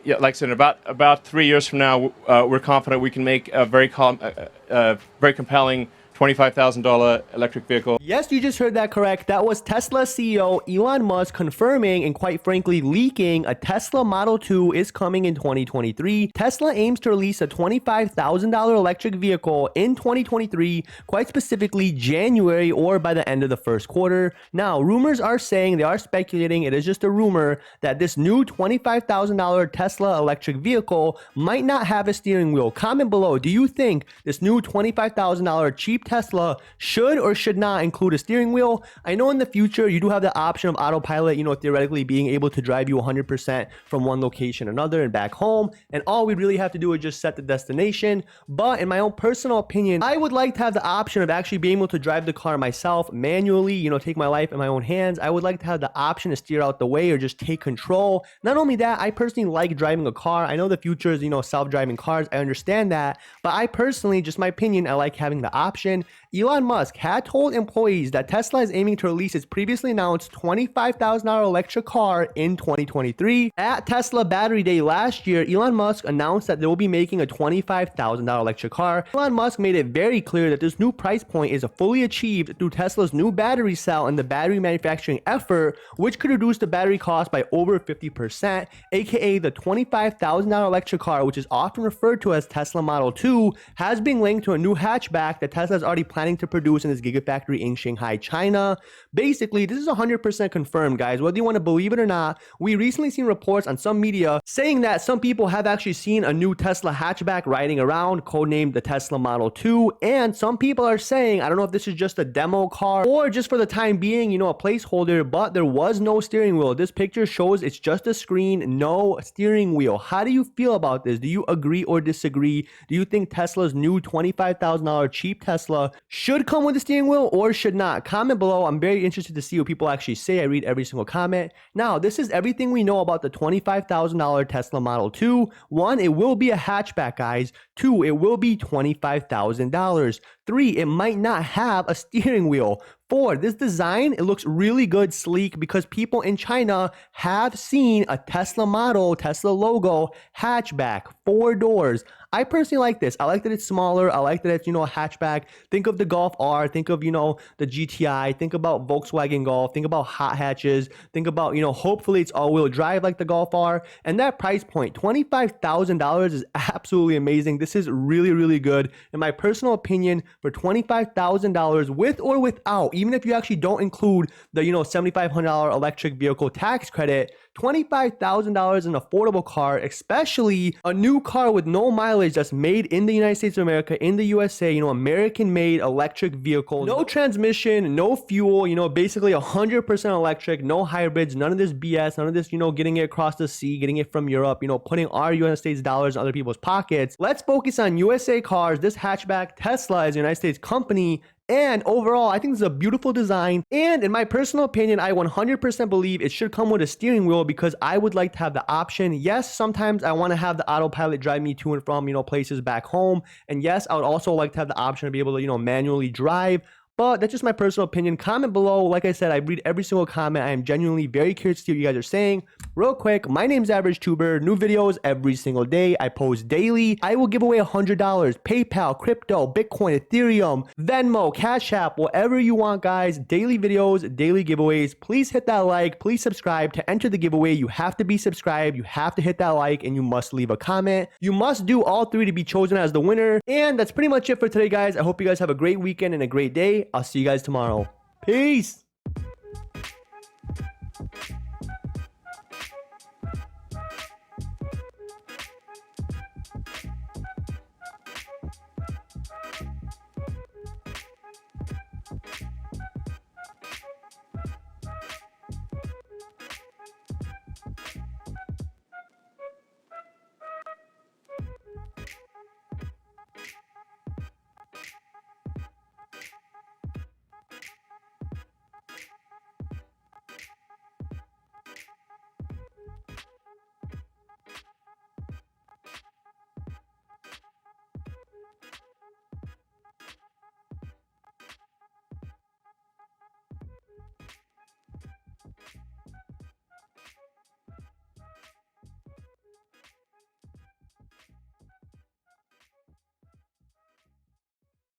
yeah, like I said, about 3 years from now, we're confident we can make a very compelling $25,000 electric vehicle. Yes, you just heard that correct. That was Tesla CEO Elon Musk confirming and quite frankly leaking a Tesla Model 2 is coming in 2023. Tesla aims to release a $25,000 electric vehicle in 2023, quite specifically January or by the end of the first quarter. Now, rumors are saying, they are speculating, it is just a rumor, that this new $25,000 Tesla electric vehicle might not have a steering wheel. Comment below, do you think this new $25,000 cheap Tesla should or should not include a steering wheel? I know in the future you do have the option of autopilot, theoretically being able to drive you 100% from one location to another and back home, and all we really have to do is just set the destination. But in my own personal opinion, I would like to have the option of actually being able to drive the car myself manually, take my life in my own hands. I would like to have the option to steer out the way or just take control. Not only that, I personally like driving a car. I know the future is, self-driving cars. I understand that, but I personally, just my opinion, I like having the option. Elon Musk had told employees that Tesla is aiming to release its previously announced $25,000 electric car in 2023. At Tesla Battery Day last year, Elon Musk announced that they will be making a $25,000 electric car. Elon Musk made it very clear that this new price point is fully achieved through Tesla's new battery cell and the battery manufacturing effort, which could reduce the battery cost by over 50%, aka the $25,000 electric car, which is often referred to as Tesla Model 2, has been linked to a new hatchback that Tesla is already planning to produce in its gigafactory in Shanghai, China. Basically, this is 100% confirmed, guys. Whether you want to believe it or not, we recently seen reports on some media saying that some people have actually seen a new Tesla hatchback riding around, codenamed the Tesla Model 2, and some people are saying, I don't know if this is just a demo car or just for the time being, a placeholder, but there was no steering wheel. This picture shows it's just a screen, no steering wheel. How do you feel about this? Do you agree or disagree? Do you think Tesla's new $25,000 cheap Tesla should come with a steering wheel or should not? Comment below. I'm very interested to see what people actually say. I read every single comment. Now, this is everything we know about the $25,000 Tesla Model 2. 1, it will be a hatchback, guys. 2, it will be $25,000. 3, it might not have a steering wheel. 4, this design, it looks really good, sleek, because people in China have seen a Tesla model, Tesla logo, hatchback, 4 doors. I personally like this. I like that it's smaller. I like that it's, a hatchback. Think of the Golf R. Think of, the GTI. Think about Volkswagen Golf. Think about hot hatches. Think about, hopefully it's all-wheel drive like the Golf R. And that price point, $25,000, is absolutely amazing. This is really, really good. In my personal opinion, for $25,000 with or without, even if you actually don't include the, $7,500 electric vehicle tax credit, $25,000 is an affordable car, especially a new car with no mileage that's made in the United States of America, in the USA, American-made electric vehicle. No transmission, no fuel, basically 100% electric, no hybrids, none of this BS, none of this, getting it across the sea, getting it from Europe, putting our United States dollars in other people's pockets. Let's focus on USA cars. This hatchback Tesla is a United States company. And overall, I think this is a beautiful design. And in my personal opinion, I 100% believe it should come with a steering wheel because I would like to have the option. Yes, sometimes I want to have the autopilot drive me to and from, places back home. And yes, I would also like to have the option to be able to, manually drive. But that's just my personal opinion. Comment below. Like I said, I read every single comment. I am genuinely very curious to see what you guys are saying. Real quick, my name's Average Tuber. New videos every single day. I post daily. I will give away $100. PayPal, crypto, Bitcoin, Ethereum, Venmo, Cash App, whatever you want, guys. Daily videos, daily giveaways. Please hit that like. Please subscribe. To enter the giveaway, you have to be subscribed. You have to hit that like, and you must leave a comment. You must do all 3 to be chosen as the winner. And that's pretty much it for today, guys. I hope you guys have a great weekend and a great day. I'll see you guys tomorrow. Peace.